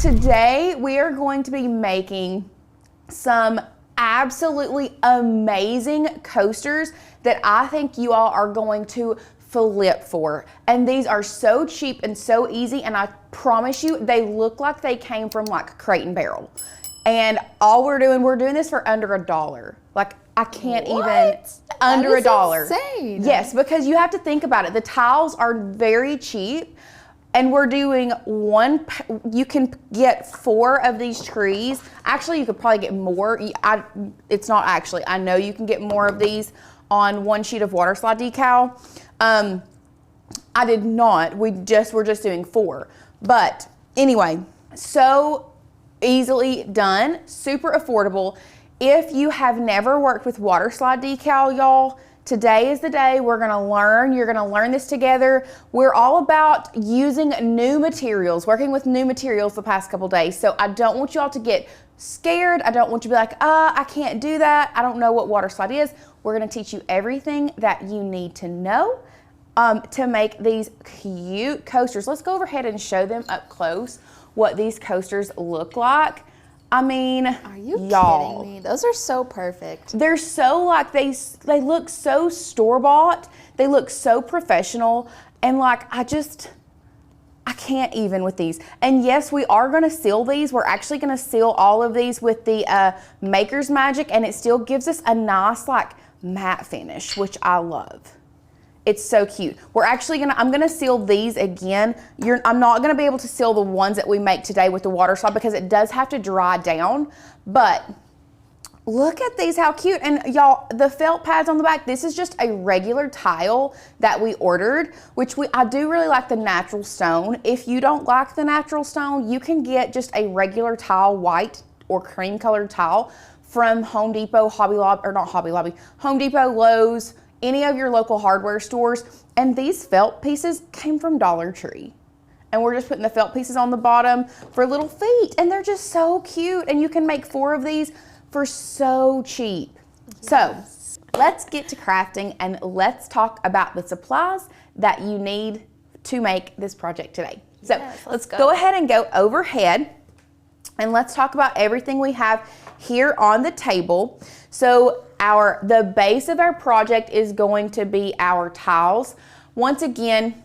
Today we are going to be making some absolutely amazing coasters that I think you all are going to flip for. And these are so cheap and so easy, and I promise you they look like they came from like Crate and Barrel. And all we're doing this for under $1. Like, I can't even, under $1. Insane. Yes, because you have to think about it. The tiles are very cheap, and we're doing you can get 4 of these trees. Actually, you could probably get more. It's not actually, I know you can get more of these on 1 sheet of Waterslide decal. I did not, we're just doing 4. But anyway, so easily done, super affordable. If you have never worked with Waterslide decal, y'all, today is the day. We're gonna learn. You're gonna learn this together. We're all about using new materials, working with new materials the past couple days. So I don't want you all to get scared. I don't want you to be like, I can't do that. I don't know what Waterslide is. We're gonna teach you everything that you need to know to make these cute coasters. Let's go overhead and show them up close what these coasters look like. I mean, are you y'all, kidding me? Those are so perfect. They're so like, they look so store-bought. They look so professional. And like, I can't even with these. And yes, we are gonna seal these. We're actually gonna seal all of these with the Maker's Magic, and it still gives us a nice like matte finish, which I love. It's so cute. I'm gonna seal these again. I'm not gonna be able to seal the ones that we make today with the Waterslide because it does have to dry down, but look at these, how cute. And y'all, the felt pads on the back, this is just a regular tile that we ordered, which I do really like the natural stone. If you don't like the natural stone, you can get just a regular tile, white or cream colored tile from Home Depot, Home Depot, Lowe's, any of your local hardware stores. And these felt pieces came from Dollar Tree. And we're just putting the felt pieces on the bottom for little feet. And they're just so cute. And you can make 4 of these for so cheap. Yes. So let's get to crafting and let's talk about the supplies that you need to make this project today. So yes, let's go ahead and go overhead and let's talk about everything we have here on the table. So the base of our project is going to be our tiles. Once again,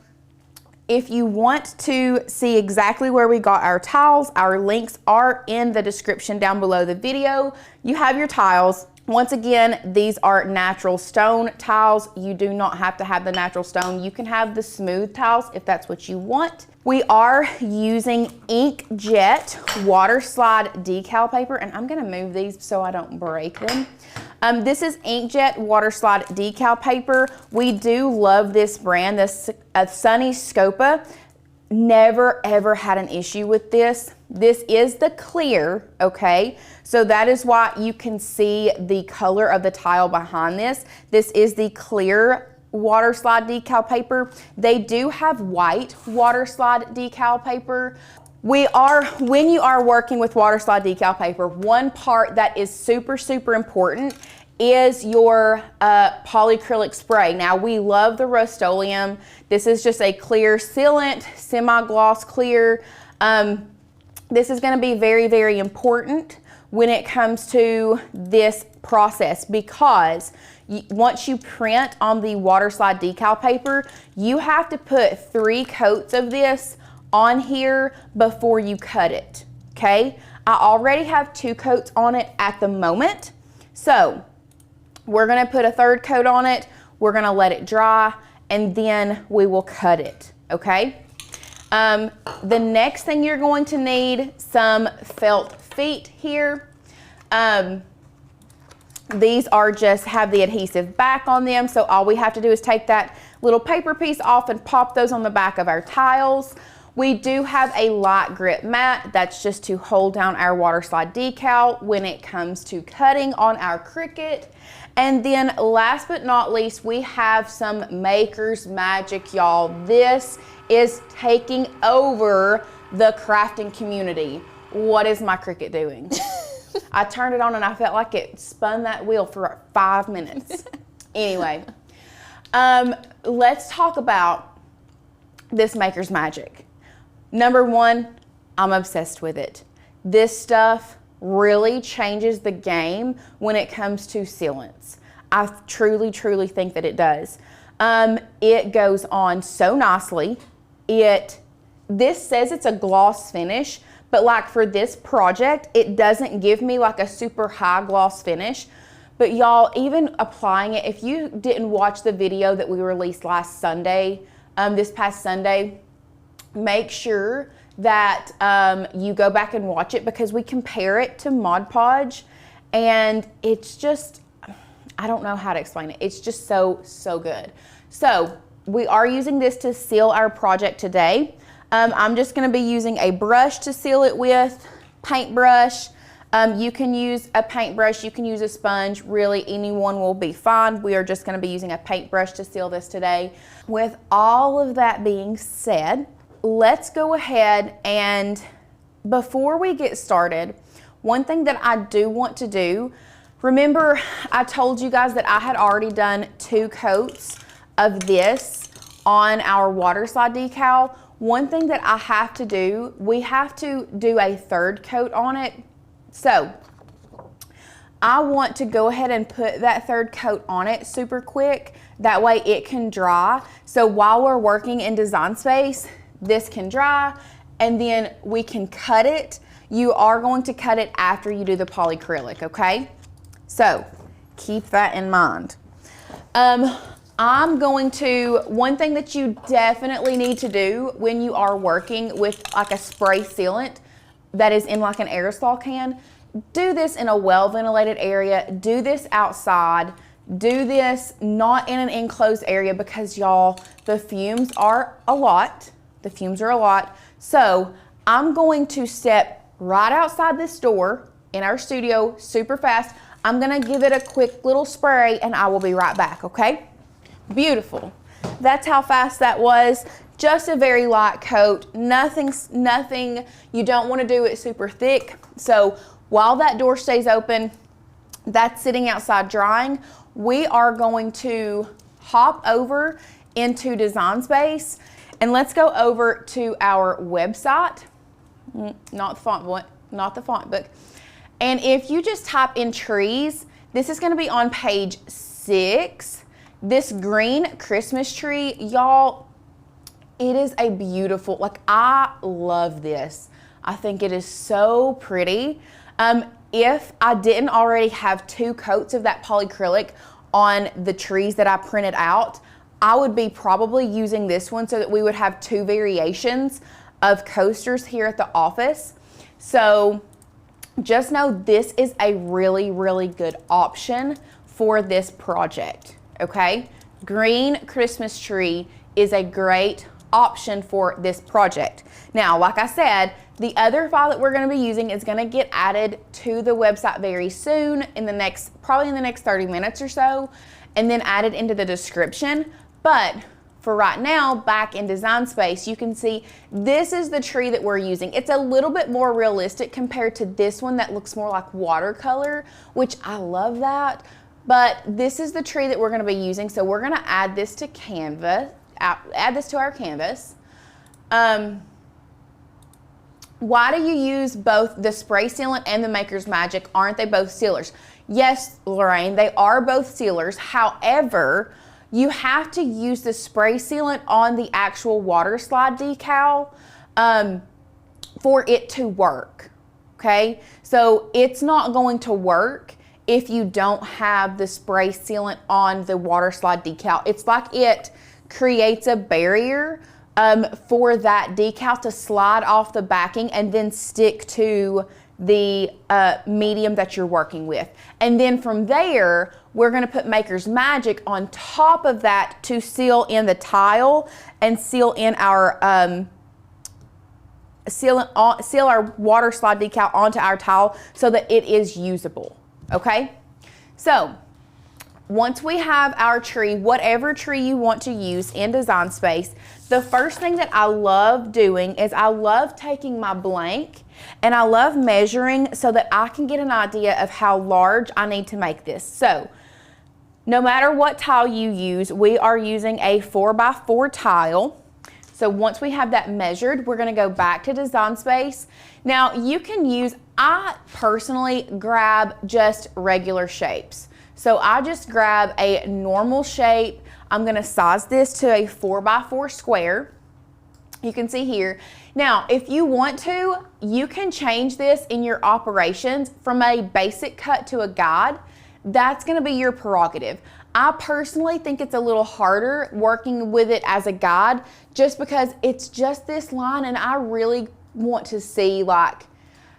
if you want to see exactly where we got our tiles, our links are in the description down below the video. You have your tiles. Once again, these are natural stone tiles. You do not have to have the natural stone. You can have the smooth tiles if that's what you want. We are using inkjet Waterslide decal paper, and I'm gonna move these so I don't break them. This is inkjet Waterslide decal paper. We do love this brand, this Sunny Scopa. Never ever had an issue with this. This is the clear, okay? So that is why you can see the color of the tile behind this. This is the clear Waterslide decal paper. They do have white Waterslide decal paper. When you are working with Waterslide decal paper, one part that is super, super important is your polyacrylic spray. Now, we love the Rust-Oleum. This is just a clear sealant, semi-gloss clear. This is gonna be very, very important when it comes to this process because once you print on the Waterslide decal paper, you have to put 3 coats of this on here before you cut it, okay? I already have 2 coats on it at the moment. So we're gonna put a 3rd coat on it, we're gonna let it dry, and then we will cut it, okay? The next thing you're going to need, some felt feet here. These are just have the adhesive back on them, so all we have to do is take that little paper piece off and pop those on the back of our tiles. We do have a light grip mat. That's just to hold down our Waterslide decal when it comes to cutting on our Cricut. And then last but not least, we have some Maker's Magic, y'all. This is taking over the crafting community. What is my Cricut doing? I turned it on and I felt like it spun that wheel for 5 minutes. Anyway, let's talk about this Maker's Magic. Number 1, I'm obsessed with it. This stuff really changes the game when it comes to sealants. I truly, truly think that it does. It goes on so nicely. This says it's a gloss finish, but like for this project, it doesn't give me like a super high gloss finish. But y'all, even applying it, if you didn't watch the video that we released last Sunday, this past Sunday, make sure that you go back and watch it, because we compare it to Mod Podge, and it's just, I don't know how to explain it. It's just so, so good. So we are using this to seal our project today. I'm just gonna be using a brush to seal it with, paintbrush. You can use a paintbrush, you can use a sponge, really anyone will be fine. We are just gonna be using a paintbrush to seal this today. With all of that being said, let's go ahead and before we get started, one thing that I do want to do, remember I told you guys that I had already done 2 coats of this on our Waterslide decal. One thing that I have to do, we have to do a 3rd coat on it. So I want to go ahead and put that 3rd coat on it super quick. That way it can dry. So while we're working in Design Space, this can dry and then we can cut it. You are going to cut it after you do the polyacrylic, okay? So keep that in mind. One thing that you definitely need to do when you are working with like a spray sealant that is in like an aerosol can, do this in a well-ventilated area, do this outside, do this not in an enclosed area, because y'all, the fumes are a lot. The fumes are a lot. So I'm going to step right outside this door in our studio super fast. I'm gonna give it a quick little spray and I will be right back, okay? Beautiful. That's how fast that was. Just a very light coat, nothing, you don't want to do it super thick. So while that door stays open, that's sitting outside drying, we are going to hop over into Design Space and let's go over to our website, not the font book. And if you just type in trees, this is going to be on page 6. This green Christmas tree, y'all, it is a beautiful, like I love this. I think it is so pretty. If I didn't already have 2 coats of that polyacrylic on the trees that I printed out, I would be probably using this one so that we would have 2 variations of coasters here at the office. So just know this is a really, really good option for this project, okay? Green Christmas tree is a great option for this project. Now, like I said, the other file that we're going to be using is going to get added to the website very soon, probably in the next 30 minutes or so, and then added into the description. But for right now, back in Design Space, you can see this is the tree that we're using. It's a little bit more realistic compared to this one that looks more like watercolor, which I love that. But this is the tree that we're going to be using, so we're going to add this to canvas. Add this to our canvas. Why do you use both the spray sealant and the Maker's Magic? Aren't they both sealers? Yes, Lorraine, they are both sealers. However, you have to use the spray sealant on the actual Waterslide decal for it to work, okay? So it's not going to work if you don't have the spray sealant on the Waterslide decal. It's like it creates a barrier for that decal to slide off the backing and then stick to the medium that you're working with. And then from there, we're gonna put Maker's Magic on top of that to seal in the tile and seal in our seal our Waterslide decal onto our tile so that it is usable, okay? So once we have our tree, whatever tree you want to use in Design Space, the first thing that I love doing is I love taking my blank and I love measuring so that I can get an idea of how large I need to make this. So no matter what tile you use, we are using a 4x4 tile. So once we have that measured, we're gonna go back to Design Space. Now you can use, I personally grab just regular shapes. So I just grab a normal shape. I'm gonna size this to a 4x4 square. You can see here. Now, if you want to, you can change this in your operations from a basic cut to a guide. That's gonna be your prerogative. I personally think it's a little harder working with it as a guide just because it's just this line, and I really want to see like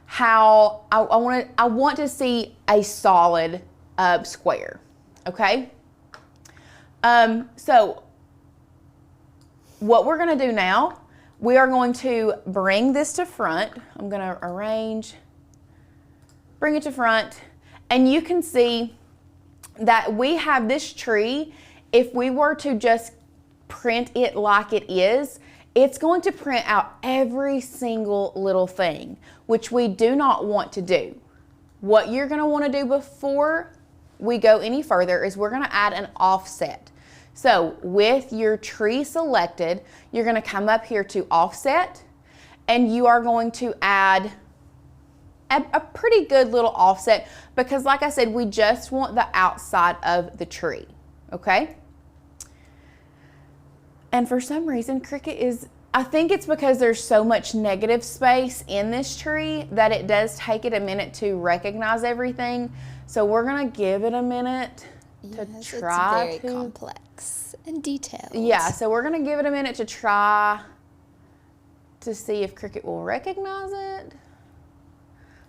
how I want to see a solid square, okay? So what we're gonna do now, we are going to bring this to front. I'm gonna bring it to front, and you can see that we have this tree. If we were to just print it like it is, it's going to print out every single little thing, which we do not want to do. What you're gonna wanna do before we go any further is we're gonna add an offset. So with your tree selected, you're gonna come up here to offset, and you are going to add a pretty good little offset because like I said, we just want the outside of the tree, okay? And for some reason, Cricut is, I think it's because there's so much negative space in this tree that it does take it a minute to recognize everything. So we're gonna give it a minute to try it's very complex and detailed. Yeah, so we're gonna give it a minute to try to see if Cricut will recognize it.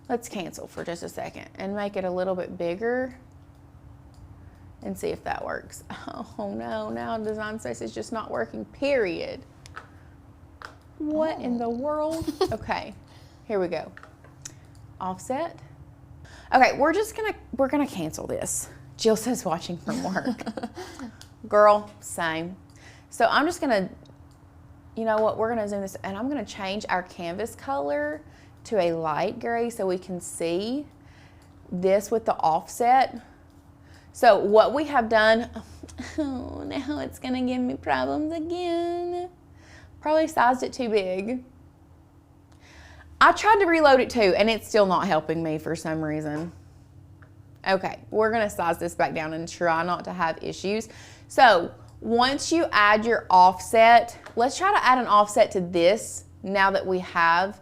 Let's cancel for just a second and make it a little bit bigger and see if that works. Oh no, now Design Space is just not working, period. What in the world? Okay, here we go. Offset. Okay, we're gonna cancel this. Jill says watching from work. Girl, same. So I'm just gonna, you know what, we're gonna zoom this, and I'm gonna change our canvas color to a light gray so we can see this with the offset. So what we have done, oh, now it's gonna give me problems again. Probably sized it too big. I tried to reload it too, and it's still not helping me for some reason. Okay, we're gonna size this back down and try not to have issues. So once you add your offset, let's try to add an offset to this now that we have,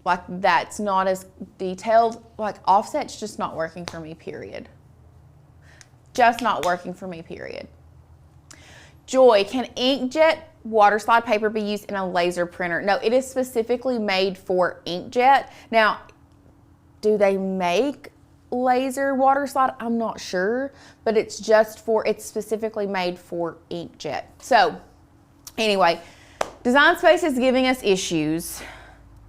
like, that's not as detailed. Like, offset's just not working for me, period. Just not working for me, period. Joy, can inkjet Waterslide paper be used in a laser printer? No, it is specifically made for inkjet. Now, do they make laser Waterslide? I'm not sure, but it's specifically made for inkjet. So anyway, Design Space is giving us issues.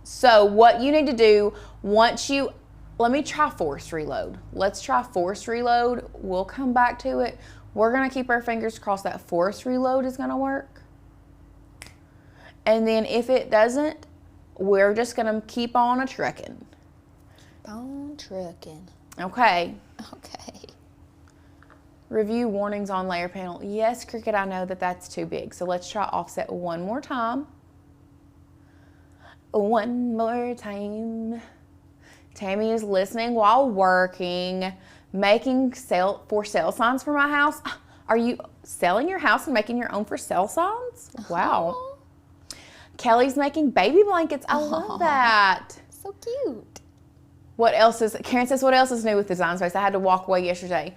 So what you need to do let me try force reload. Let's try force reload. We'll come back to it. We're gonna keep our fingers crossed that force reload is gonna work. And then if it doesn't, we're just gonna keep on a-trucking. On trucking. Okay. Okay. Review warnings on layer panel. Yes, Cricut, I know that that's too big. So let's try offset one more time. One more time. Tammy is listening while working, making for sale signs for my house. Are you selling your house and making your own for sale signs? Wow. Aww. Kelly's making baby blankets. I love that. So cute. Karen says, what else is new with Design Space? I had to walk away yesterday.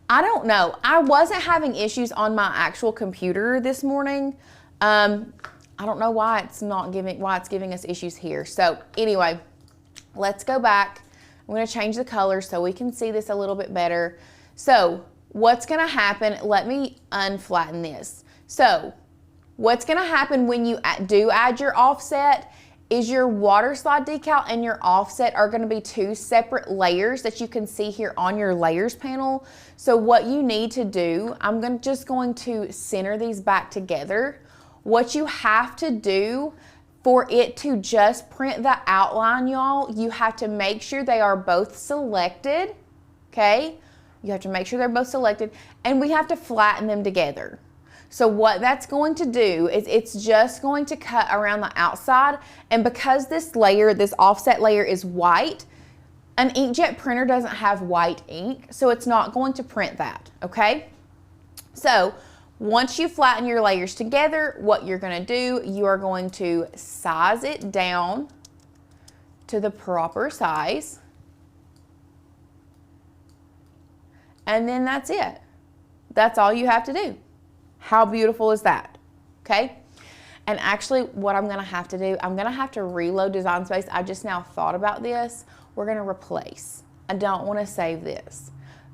I don't know. I wasn't having issues on my actual computer this morning. I don't know why it's giving us issues here. So anyway, let's go back. I'm gonna change the color so we can see this a little bit better. So what's gonna happen, let me unflatten this. So what's gonna happen when you do add your offset is your Waterslide decal and your offset are gonna be two separate layers that you can see here on your layers panel. So what you need to do, I'm just going to center these back together. What you have to do for it to just print the outline, y'all, you have to make sure they are both selected, okay? You have to make sure they're both selected, and we have to flatten them together. So what that's going to do is it's just going to cut around the outside, and because this layer, this offset layer is white, an inkjet printer doesn't have white ink, so it's not going to print that, okay? So once you flatten your layers together, what you're gonna do, you are going to size it down to the proper size. And then that's it. That's all you have to do. How beautiful is that? Okay? And actually what I'm gonna have to do, I'm gonna have to reload Design Space. I just now thought about this. We're gonna replace. I don't wanna save this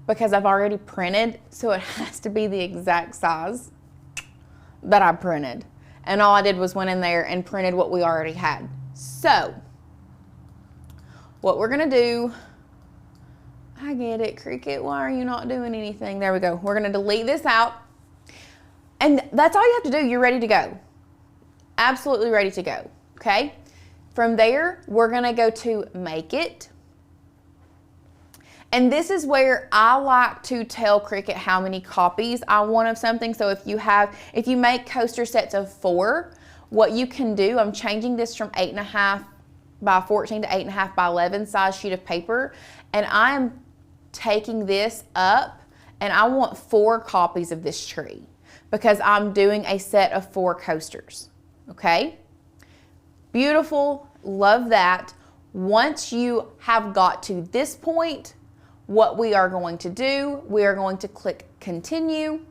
because I've already printed, so it has to be the exact size that I printed. And all I did was went in there and printed what we already had. So, what we're gonna do, I get it, Cricut, why are you not doing anything? There we go. We're gonna delete this out. And that's all you have to do. You're ready to go. Absolutely ready to go, okay? From there, we're gonna go to Make It. And this is where I like to tell Cricut how many copies I want of something. So if you make coaster sets of 4, what you can do, I'm changing this from 8.5 by 14 to 8.5 by 11 size sheet of paper. And I am taking this up and I want 4 copies of this tree because I'm doing a set of 4 coasters, okay? Beautiful, love that. Once you have got to this point, what we are going to do, we are going to click Continue.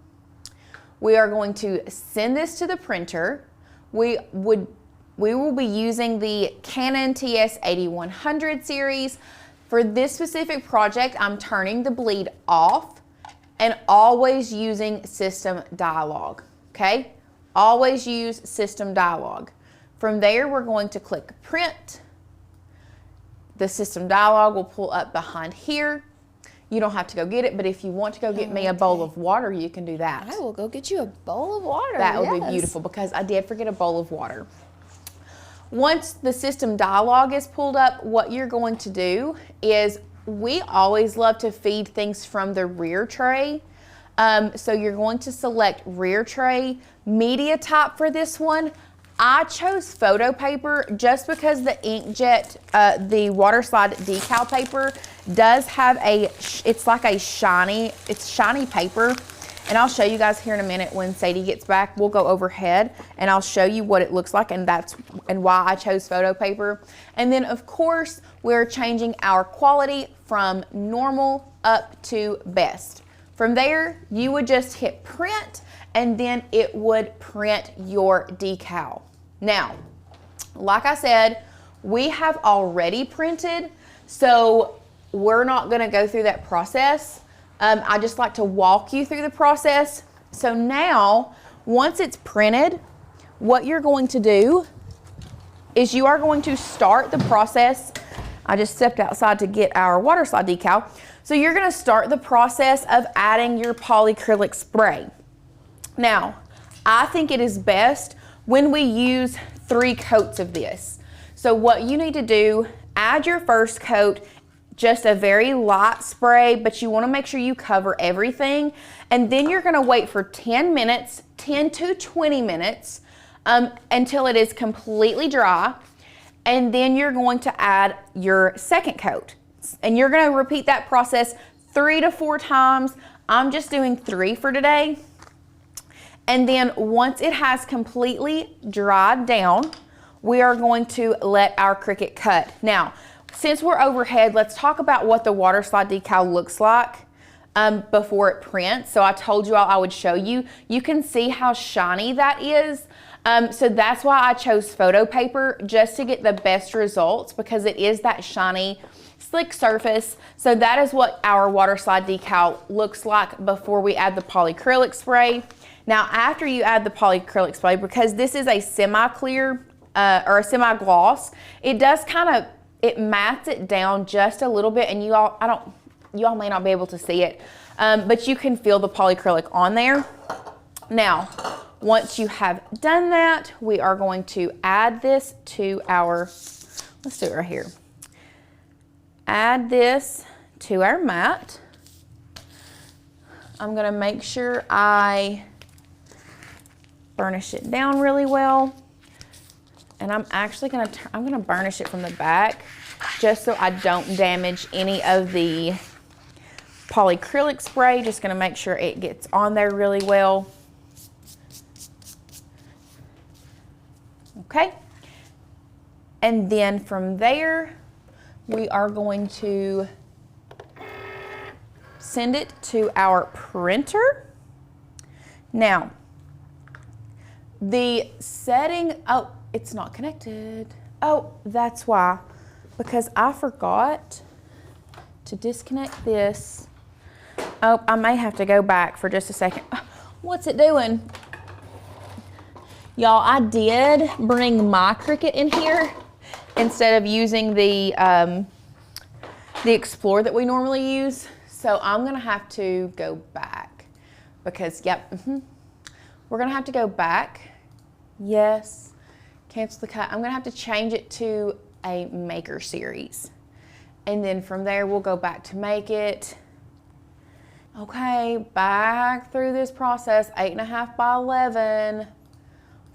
We are going to send this to the printer. We will be using the Canon TS8100 series. For this specific project, I'm turning the bleed off and always using System Dialog, okay? Always use System Dialog. From there, we're going to click Print. The System Dialog will pull up behind here. You don't have to go get it, but if you want to go get me a bowl of water, you can do that. I will go get you a bowl of water. That would be beautiful because I did forget a bowl of water. Once the System Dialog is pulled up, what you're going to do is, we always love to feed things from the rear tray. So you're going to select rear tray, media type for this one. I chose photo paper just because the inkjet, the Waterslide decal paper does have it's like a shiny paper. And I'll show you guys here in a minute when Sadie gets back. We'll go overhead and I'll show you what it looks like and why I chose photo paper. And then of course, we're changing our quality from normal up to best. From there, you would just hit print and then it would print your decal. Now, like I said, we have already printed, so we're not gonna go through that process. I just like to walk you through the process. So now, once it's printed, what you're going to do is you are going to start the process. I just stepped outside to get our Waterslide decal. So you're gonna start the process of adding your polyacrylic spray. Now, I think it is best when we use 3 coats of this. So what you need to do, add your first coat, just a very light spray, but you wanna make sure you cover everything. And then you're gonna wait for 10 minutes, 10 to 20 minutes, until it is completely dry. And then you're going to add your second coat. And you're gonna repeat that process 3 to 4 times. I'm just doing 3 for today. And then once it has completely dried down, we are going to let our Cricut cut. Now, since we're overhead, let's talk about what the Waterslide decal looks like before it prints. So I told you all I would show you. You can see how shiny that is. So that's why I chose photo paper, just to get the best results, because it is that shiny, slick surface. So that is what our Waterslide decal looks like before we add the polyacrylic spray. Now, after you add the polyacrylic spray, because this is a semi-clear or a semi-gloss, it does it mats it down just a little bit, and you all may not be able to see it, but you can feel the polyacrylic on there. Now, once you have done that, we are going to add this to let's do it right here. Add this to our mat. I'm gonna make sure I burnish it down really well. And I'm actually gonna burnish it from the back just so I don't damage any of the polyacrylic spray. Just gonna make sure it gets on there really well. Okay. And then from there, we are going to send it to our printer. Now, the setting, oh, it's not connected. Oh, that's why, because I forgot to disconnect this. Oh, I may have to go back for just a second. What's it doing? Y'all, I did bring my Cricut in here instead of using the Explorer that we normally use. So I'm gonna have to go back because, yep, we're gonna have to go back. Yes, cancel the cut. I'm gonna have to change it to a maker series. And then from there, we'll go back to make it. Okay, back through this process, 8.5 by 11,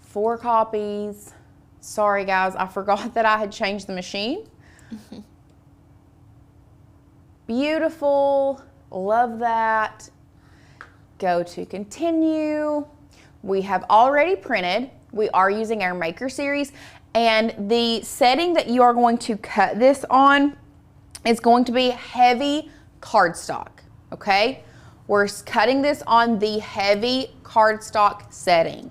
4 copies. Sorry guys, I forgot that I had changed the machine. Beautiful, love that. Go to continue. We have already printed. We are using our maker series, and the setting that you are going to cut this on is going to be heavy cardstock, okay? We're cutting this on the heavy cardstock setting.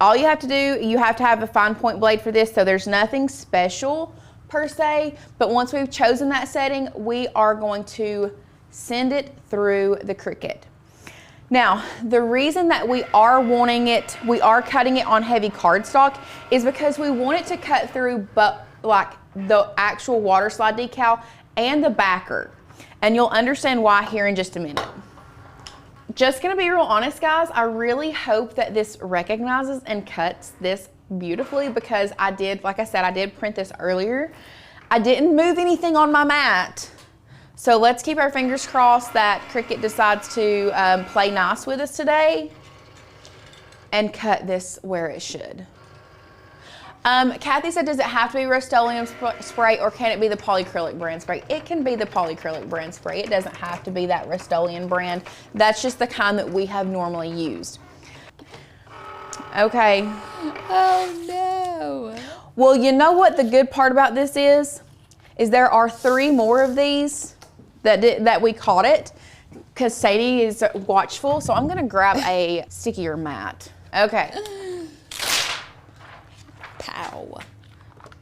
All you have to do, you have to have a fine point blade for this, so there's nothing special per se, but once we've chosen that setting, we are going to send it through the Cricut. Now, the reason that we are cutting it on heavy cardstock is because we want it to cut through but like the actual Waterslide decal and the backer. And you'll understand why here in just a minute. Just gonna be real honest, guys, I really hope that this recognizes and cuts this beautifully because I did, like I said, I did print this earlier. I didn't move anything on my mat. So let's keep our fingers crossed that Cricut decides to play nice with us today and cut this where it should. Kathy said, does it have to be Rust-Oleum spray or can it be the polyacrylic brand spray? It can be the polyacrylic brand spray. It doesn't have to be that Rust-Oleum brand. That's just the kind that we have normally used. Okay. Oh no. Well, you know what the good part about this is there are 3 more of these that we caught it because Sadie is watchful. So I'm gonna grab a stickier mat. Okay. Pow.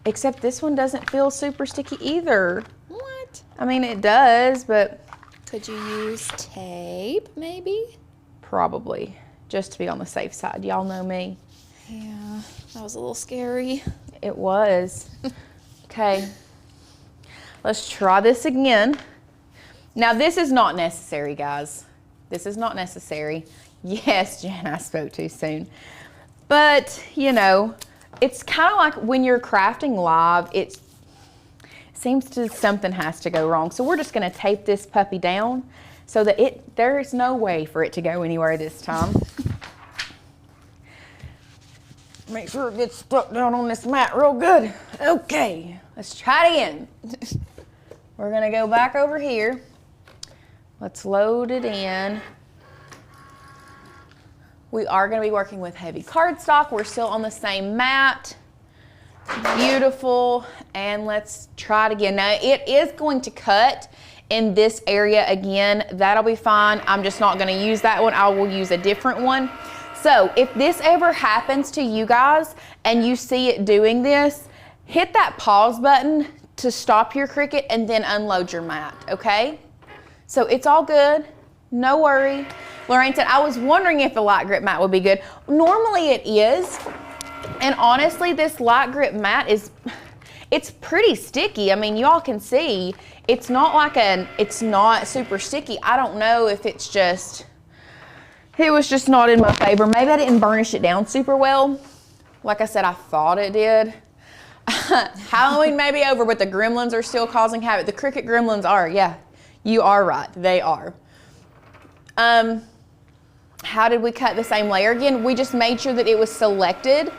Except this one doesn't feel super sticky either. What? I mean, it does, but. Could you use tape, maybe? Probably, just to be on the safe side. Y'all know me. Yeah, that was a little scary. It was. Okay, let's try this again. Now, this is not necessary, guys. This is not necessary. Yes, Jen, I spoke too soon. But, you know, it's kind of like when you're crafting live, it seems to something has to go wrong. So we're just gonna tape this puppy down so that there's no way for it to go anywhere this time. Make sure it gets stuck down on this mat real good. Okay, let's try it again. We're gonna go back over here. Let's load it in. We are gonna be working with heavy cardstock. We're still on the same mat. Beautiful, and let's try it again. Now it is going to cut in this area again. That'll be fine. I'm just not gonna use that one. I will use a different one. So if this ever happens to you guys and you see it doing this, hit that pause button to stop your Cricut and then unload your mat, okay? So it's all good, no worry. Lorraine said, I was wondering if a light grip mat would be good. Normally it is, and honestly, this light grip mat it's pretty sticky. I mean, y'all can see, it's not super sticky. I don't know if it was just not in my favor. Maybe I didn't burnish it down super well. Like I said, I thought it did. Halloween may be over, but the gremlins are still causing havoc. The Cricut gremlins are, yeah, you are right, they are. How did we cut the same layer again? We just made sure that it was selected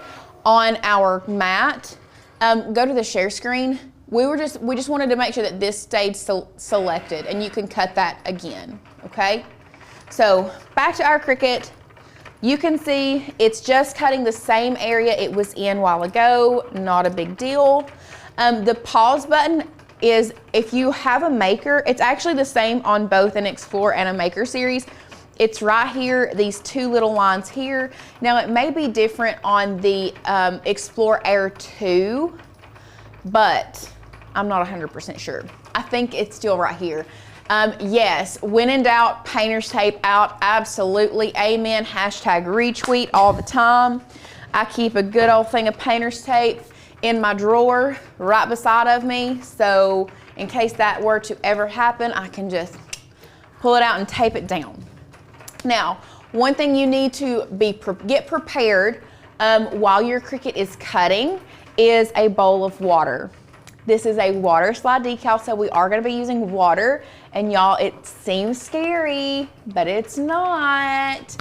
on our mat. Go to the share screen. We just wanted to make sure that this stayed selected, and you can cut that again, okay? So back to our Cricut. You can see it's just cutting the same area it was in a while ago, not a big deal. The pause button is, if you have a maker, it's actually the same on both an Explore and a Maker series. It's right here, these two little lines here. Now it may be different on the Explore Air 2, but I'm not 100% sure. I think it's still right here. Yes, when in doubt, painter's tape out, absolutely, amen, hashtag retweet all the time. I keep a good old thing of painter's tape in my drawer right beside of me, so in case that were to ever happen, I can just pull it out and tape it down. Now, one thing you need to get prepared while your Cricut is cutting is a bowl of water. This is a Waterslide decal, so we are gonna be using water. And y'all, it seems scary, but it's not.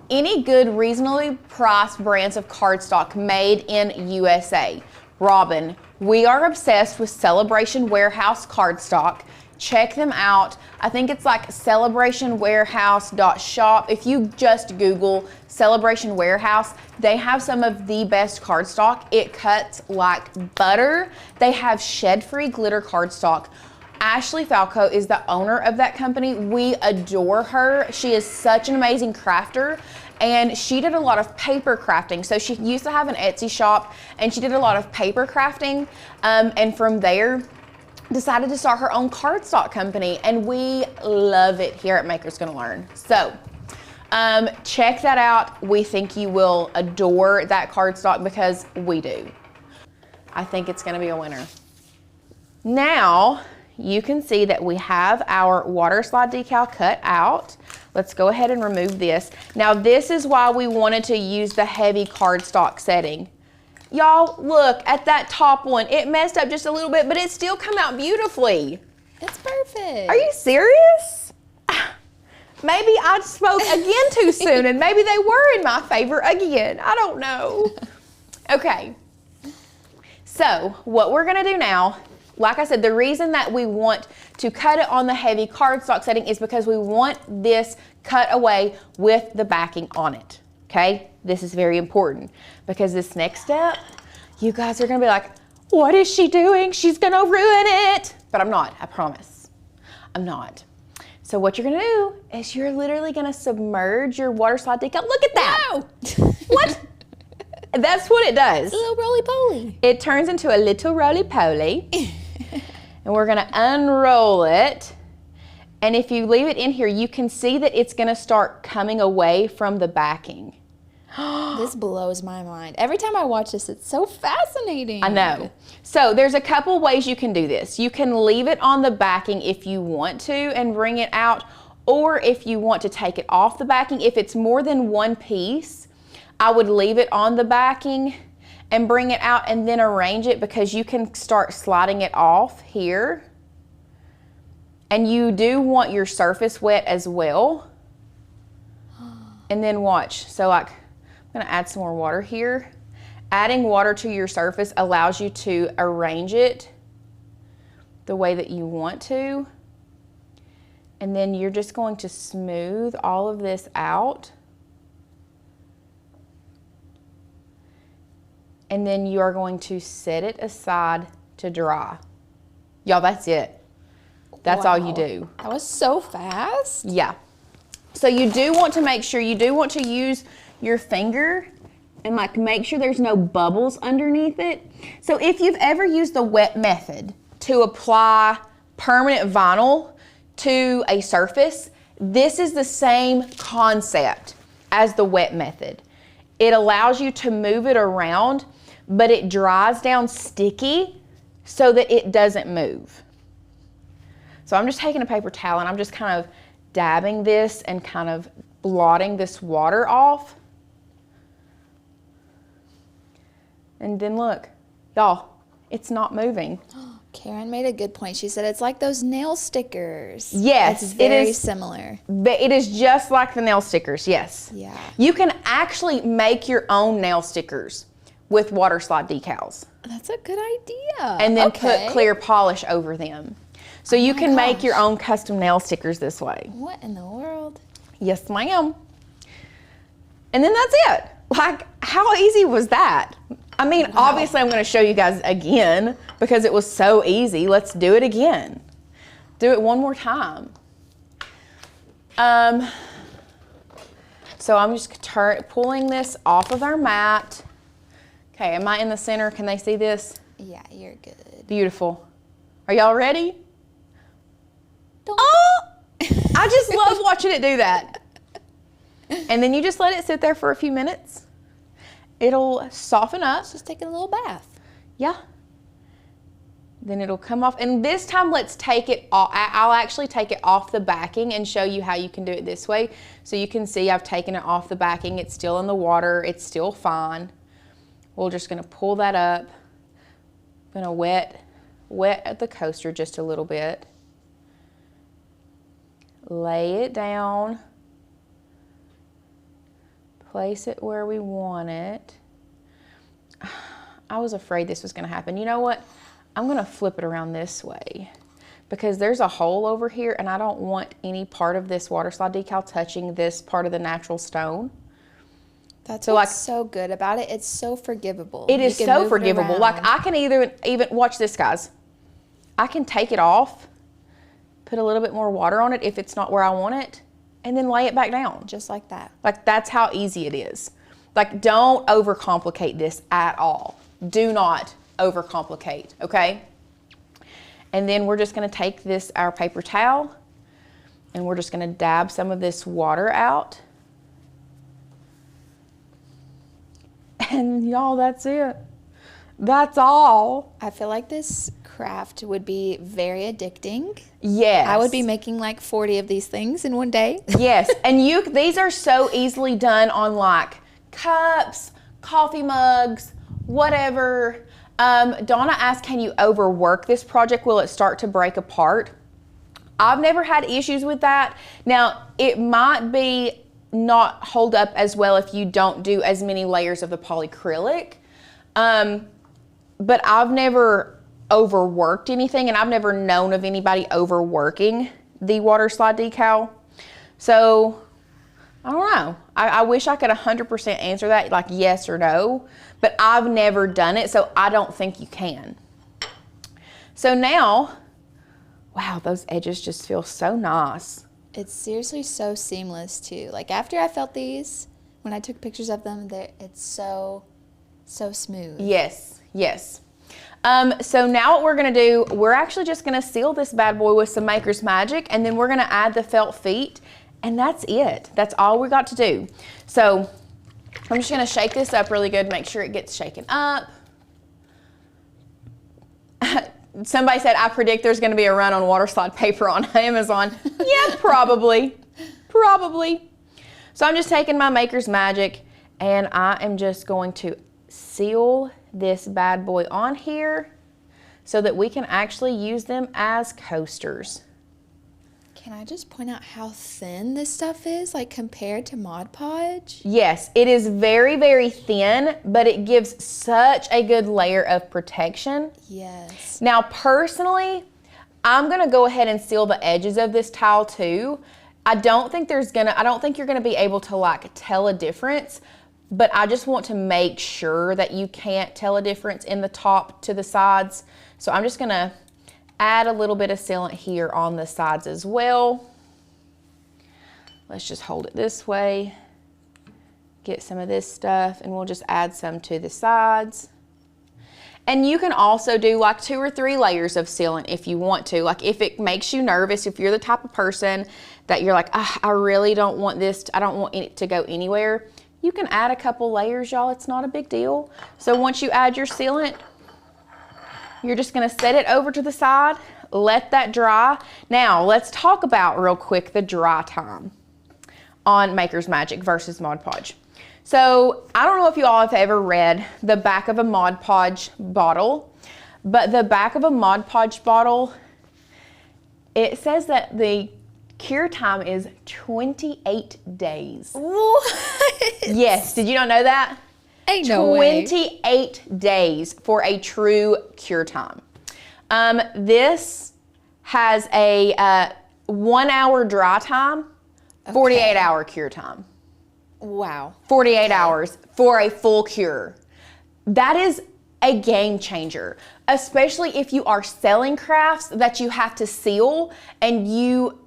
Any good, reasonably priced brands of cardstock made in USA. Robin, we are obsessed with Celebration Warehouse cardstock. Check them out. I think it's like celebrationwarehouse.shop. If you just Google Celebration Warehouse, they have some of the best cardstock. It cuts like butter. They have shed-free glitter cardstock. Ashley Falco is the owner of that company. We adore her. She is such an amazing crafter, and she did a lot of paper crafting. So she used to have an Etsy shop, and she did a lot of paper crafting, and from there decided to start her own cardstock company, and we love it here at Maker's Gonna Learn. So check that out. We think you will adore that cardstock because we do. I think it's gonna be a winner. Now you can see that we have our Waterslide decal cut out. Let's go ahead and remove this. Now this is why we wanted to use the heavy cardstock setting. Y'all, look at that top one. It messed up just a little bit, but it still come out beautifully. It's perfect. Are you serious? Maybe I spoke again too soon, and maybe they were in my favor again. I don't know. Okay, so what we're gonna do now, like I said, the reason that we want to cut it on the heavy cardstock setting is because we want this cut away with the backing on it, okay? This is very important because this next step, you guys are gonna be like, what is she doing? She's gonna ruin it. But I'm not, I promise. I'm not. So what you're gonna do is you're literally gonna submerge your Waterslide decal. Look at that. Wow. What? That's what it does. A little roly-poly. It turns into a little roly-poly. And we're gonna unroll it. And if you leave it in here, you can see that it's gonna start coming away from the backing. This blows my mind. Every time I watch this, it's so fascinating. I know. So there's a couple ways you can do this. You can leave it on the backing if you want to and bring it out, or if you want to take it off the backing. If it's more than one piece, I would leave it on the backing and bring it out and then arrange it, because you can start sliding it off here. And you do want your surface wet as well. And then watch. So like, I'm gonna add some more water here. Adding water to your surface allows you to arrange it the way that you want to. And then you're just going to smooth all of this out. And then you are going to set it aside to dry. Y'all, that's it. That's all you do. That was so fast. Yeah. So you do want to make sure, you do want to use your finger and like make sure there's no bubbles underneath it. So if you've ever used the wet method to apply permanent vinyl to a surface, this is the same concept as the wet method. It allows you to move it around, but it dries down sticky so that it doesn't move. So I'm just taking a paper towel and I'm just kind of dabbing this and kind of blotting this water off. And then look, y'all, it's not moving. Karen made a good point. She said it's like those nail stickers. Yes, it's very it is similar. It is just like the nail stickers, yes. Yeah. You can actually make your own nail stickers with Waterslide decals. That's a good idea. And then put clear polish over them. So you can make your own custom nail stickers this way. What in the world? Yes, ma'am. And then that's it. Like, how easy was that? I mean, obviously I'm going to show you guys again because it was so easy. Let's do it again. Do it one more time. So I'm just pulling this off of our mat. Okay, am I in the center? Can they see this? Yeah, you're good. Beautiful. Are y'all ready? Don't. Oh! I just love watching it do that. And then you just let it sit there for a few minutes. It'll soften up. It's just taking a little bath. Yeah. Then it'll come off. And this time, let's take it off. I'll actually take it off the backing and show you how you can do it this way. So you can see I've taken it off the backing. It's still in the water. It's still fine. We're just going to pull that up. I'm going to wet the coaster just a little bit. Lay it down. Place it where we want it. I was afraid this was going to happen. You know what? I'm going to flip it around this way because there's a hole over here and I don't want any part of this Waterslide decal touching this part of the natural stone. That's what's so good about it. It's so forgivable. It is so forgivable. Like I can even watch this, guys. I can take it off, put a little bit more water on it if it's not where I want it, and then lay it back down. Just like that. Like that's how easy it is. Like don't overcomplicate this at all. Do not overcomplicate, okay? And then we're just gonna take our paper towel and we're just gonna dab some of this water out. And y'all, that's it. That's all. I feel like this craft would be very addicting. Yes. I would be making like 40 of these things in one day. Yes, and these are so easily done on like cups, coffee mugs, whatever. Donna asked, can you overwork this project? Will it start to break apart? I've never had issues with that. Now, it might be not hold up as well if you don't do as many layers of the polyacrylic. But I've never overworked anything, and I've never known of anybody overworking the Waterslide decal. So I don't know. I wish I could 100% answer that, like yes or no, but I've never done it, so I don't think you can. So now, wow, those edges just feel so nice. It's seriously so seamless too. Like after I felt these, when I took pictures of them, it's so smooth. Yes, yes. So now what we're gonna do, we're actually just gonna seal this bad boy with some Maker's Magic, and then we're gonna add the felt feet, and that's it. That's all we got to do. So I'm just gonna shake this up really good, make sure it gets shaken up. Somebody said, I predict there's gonna be a run on Waterslide paper on Amazon. Yeah, probably, probably. So I'm just taking my Maker's Magic, and I am just going to seal this bad boy on here so that we can actually use them as coasters. Can I just point out how thin this stuff is, like compared to Mod Podge? Yes, it is very, very thin, but it gives such a good layer of protection. Yes. Now, personally, I'm gonna go ahead and seal the edges of this tile too. I don't think you're gonna be able to like tell a difference, but I just want to make sure that you can't tell a difference in the top to the sides. So I'm just gonna add a little bit of sealant here on the sides as well. Let's just hold it this way, get some of this stuff, and we'll just add some to the sides. And you can also do like 2 or 3 layers of sealant if you want to. Like if it makes you nervous, if you're the type of person that you're like, I really don't want this, I don't want it to go anywhere, you can add a couple layers, y'all. It's not a big deal. So once you add your sealant, you're just gonna set it over to the side, let that dry. Now, let's talk about real quick the dry time on Maker's Magic versus Mod Podge. So I don't know if you all have ever read the back of a Mod Podge bottle, But the back of a Mod Podge bottle, it says that the cure time is 28 days. What? Yes, did you not know that? Ain't no way. 28 days for a true cure time. This has a 1 hour dry time, 48 hour cure time. Wow. 48 hours for a full cure. That is a game changer, especially if you are selling crafts that you have to seal and you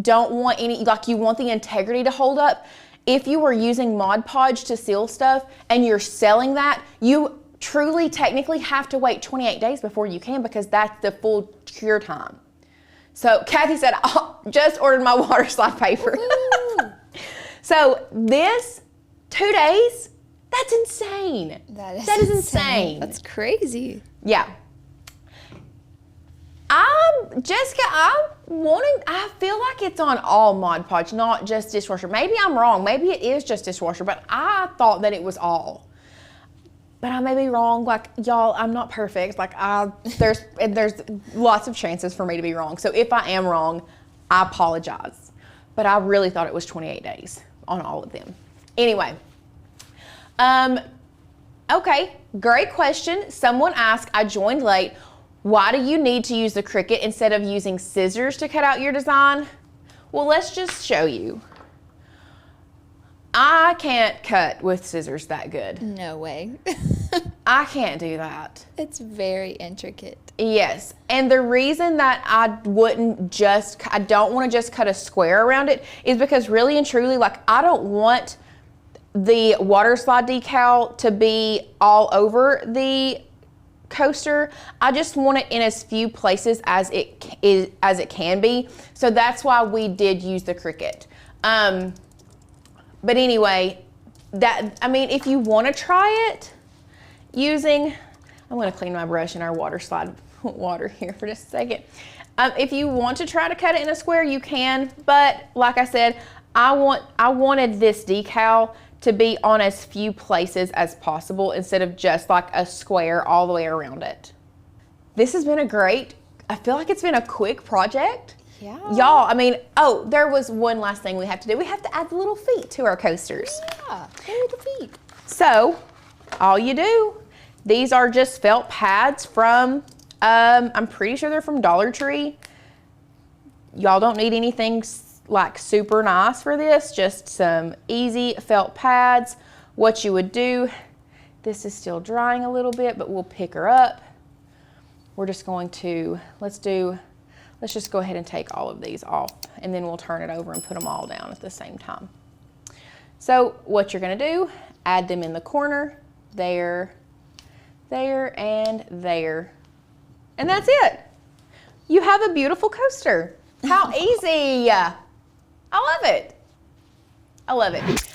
don't want any, like you want the integrity to hold up. If you were using Mod Podge to seal stuff and you're selling that, you truly technically have to wait 28 days before you can, because that's the full cure time. So Kathy said, I just ordered my Waterslide paper. So this 2 days, that's insane. That is insane. That's crazy. Yeah. Jessica, I feel like it's on all Mod Podge, not just dishwasher. Maybe I'm wrong. Maybe it is just dishwasher, but I thought that it was all. But I may be wrong. Like, y'all, I'm not perfect. Like, there's lots of chances for me to be wrong. So if I am wrong, I apologize. But I really thought it was 28 days on all of them. Anyway. Okay, great question. Someone asked, I joined late, why do you need to use the Cricut instead of using scissors to cut out your design? Well, let's just show you. I can't cut with scissors that good. No way. I can't do that. It's very intricate. Yes, and the reason that I don't want to just cut a square around it is because really and truly, like, I don't want the Waterslide decal to be all over the coaster. I just want it in as few places as it can be. So that's why we did use the Cricut. But anyway, if you want to try it using, I'm going to clean my brush in our Waterslide water here for just a second. If you want to try to cut it in a square, you can. But like I said, I wanted this decal to be on as few places as possible instead of just like a square all the way around it. This has been I feel like it's been a quick project. Yeah. Y'all, there was one last thing we have to do. We have to add the little feet to our coasters. Yeah, look at the feet. So, all you do, these are just felt pads from, I'm pretty sure they're from Dollar Tree. Y'all don't need anything like super nice for this, just some easy felt pads. What you would do, this is still drying a little bit, but we'll pick her up. We're just going to, let's just go ahead and take all of these off, and then we'll turn it over and put them all down at the same time. So what you're gonna do, add them in the corner, there, and there. And that's it. You have a beautiful coaster. How easy. I love it. I love it.